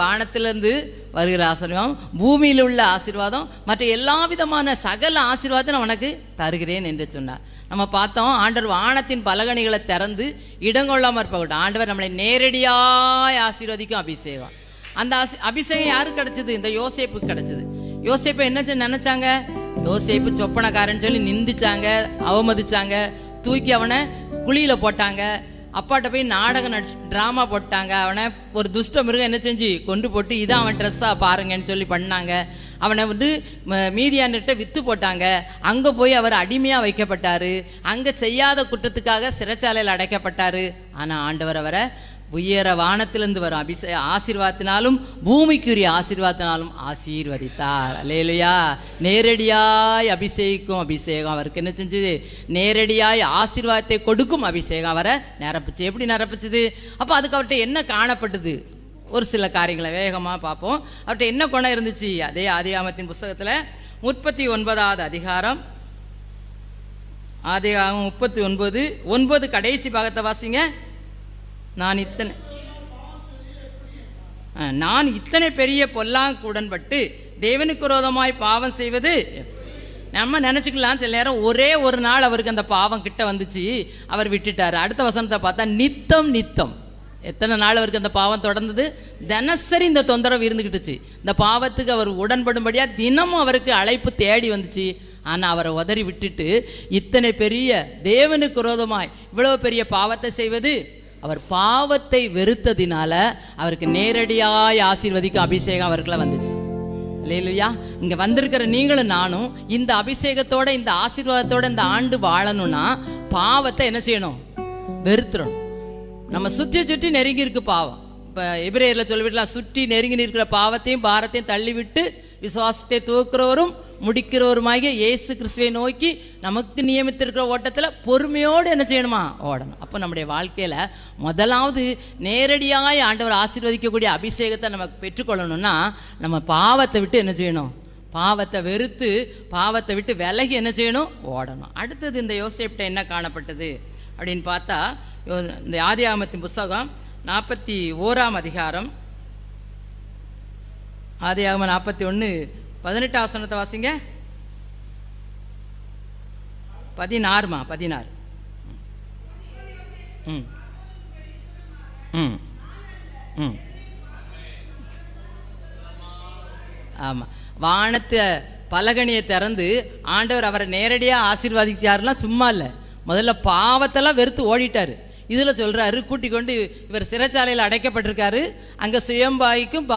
வானத்திலிருந்து வருகிற ஆசீர்வாதம், பூமியில் உள்ள ஆசீர்வாதம், மற்ற எல்லா விதமான சகல ஆசீர்வாதத்தை நான் உனக்கு தருகிறேன் என்று சொன்னார். நம்ம பார்த்தோம், ஆண்டவர் வானத்தின் பலகணிகளை திறந்து இடங்கொள்ளாமல் இருப்ப ஆண்டவர் நம்மளை நேரடியாய் ஆசீர்வதிக்கும் அபிஷேகம். அந்த அபிஷேகம் யாருக்கு கிடைச்சது? இந்த யோசேப்புக்கு கிடைச்சது. யோசேப்பை என்ன நினைச்சாங்க? யோசேப்பு சொப்பனக்காரன்னு சொல்லி நிந்திச்சாங்க, அவமதிச்சாங்க, தூக்கி அவனை குழியில போட்டாங்க. அப்பாட்ட போய் நாடகம் ட்ராமா போட்டாங்க. அவனை ஒரு துஷ்ட மிருகம் என்ன செஞ்சு கொண்டு போட்டு இதான் அவன் ட்ரெஸ்ஸாக பாருங்கன்னு சொல்லி பண்ணாங்க. அவனை மீதியான்கிட்ட விற்று போட்டாங்க. அங்கே போய் அவர் அடிமையாக வைக்கப்பட்டார். அங்கே செய்யாத குற்றத்துக்காக சிறைச்சாலையில் அடைக்கப்பட்டார். ஆனால் ஆண்டவர் அவரை உயர வானத்திலிருந்து வரும் ஆசீர்வாதத்தினாலும் பூமிக்குரிய ஆசீர்வாதத்தினாலும் ஆசீர்வதித்தார். அல்லேலூயா. நேரடியாய் அபிஷேகிக்கும் அபிஷேகம் அவருக்கு என்ன செஞ்சது? நேரடியாய் ஆசீர்வாதத்தை கொடுக்கும் அபிஷேகம் அவரை நிரப்புச்சு. எப்படி நிரப்புச்சுது? அப்போ அதுக்கு அவர்கிட்ட என்ன காணப்பட்டது? ஒரு சில காரியங்களை வேகமாக பார்ப்போம். அவர்கிட்ட என்ன குணம் இருந்துச்சு? அதே ஆதியாகமத்தின் புஸ்தகத்தில் 39வது அதிகாரம், ஆதியாகமம் 39:9 கடைசி பாகத்தை வாசிங்க. நான் இத்தனை பெரிய பொல்லாங்கு உடன்பட்டு தேவனுக்கு விரோதமாய் பாவம் செய்வது. நம்ம நினச்சிக்கலாம் சில நேரம் ஒரே ஒரு நாள் அவருக்கு அந்த பாவம் கிட்ட வந்துச்சு, அவர் விட்டுட்டார். அடுத்த வசனத்தை பார்த்தா நித்தம் நித்தம். எத்தனை நாள் அவருக்கு அந்த பாவம் தொடர்ந்தது? தினசரி இந்த தொந்தரவு இருந்துக்கிட்டுச்சு. இந்த பாவத்துக்கு அவர் உடன்படும்படியாக தினமும் அவருக்கு அழைப்பு தேடி வந்துச்சு. ஆனால் அவரை உதறி விட்டுட்டு இத்தனை பெரிய தேவனுக்கு விரோதமாய் இவ்வளவு பெரிய பாவத்தை செய்வது, அவர் பாவத்தை வெறுத்ததினால அவருக்கு நேரடியாய் ஆசீர்வதிக்கும் அபிஷேகம் அவருக்குள்ள வந்துச்சு. அல்லேலூயா. இங்கே வந்திருக்கிற நீங்களும் நானும் இந்த அபிஷேகத்தோட இந்த ஆசீர்வாதத்தோட இந்த ஆண்டு வாழணும்னா பாவத்தை என்ன செய்யணும்? வெறுத்துடணும். நம்ம சுற்றி நெருங்கி இருக்கு பாவம். இப்போ எபிரேயரில் சொல்லிவிடலாம், சுற்றி நெருங்கி இருக்கிற பாவத்தையும் பாரத்தையும் தள்ளிவிட்டு விசுவாசத்தை தூக்குறவரும் முடிக்கிறவருமாகிய இயேசு கிறிஸ்துவை நோக்கி நமக்கு நியமித்திருக்கிற ஓட்டத்தில் பொறுமையோடு என்ன செய்யணுமா? ஓடணும். அப்போ நம்முடைய வாழ்க்கையில் முதலாவது நேரடியாக ஆண்டவர் ஆசீர்வதிக்கக்கூடிய அபிஷேகத்தை நமக்கு பெற்றுக்கொள்ளணும்னா நம்ம பாவத்தை விட்டு என்ன செய்யணும்? பாவத்தை வெறுத்து பாவத்தை விட்டு விலகி என்ன செய்யணும்? ஓடணும். அடுத்தது இந்த யோசேப்பிட்ட என்ன காணப்பட்டது அப்படின்னு பார்த்தா, இந்த ஆதியாகமத்தின் புஸ்தகம் 41ஆம் அதிகாரம், ஆதியாகமம் 41:18 வசனத்தை வாசிங்க. 16 ஆமாம். வானத்தை பலகணியை திறந்து ஆண்டவர் அவரை நேரடியாக ஆசீர்வாதிச்சாருலாம் சும்மா இல்லை, முதல்ல பாவத்தெல்லாம் வெறுத்து ஓடிட்டார். இதில் சொல்கிறாரு, கூட்டிக் கொண்டு இவர் சிறைச்சாலையில் அடைக்கப்பட்டிருக்காரு. அங்கே சுயம்பாய்க்கும்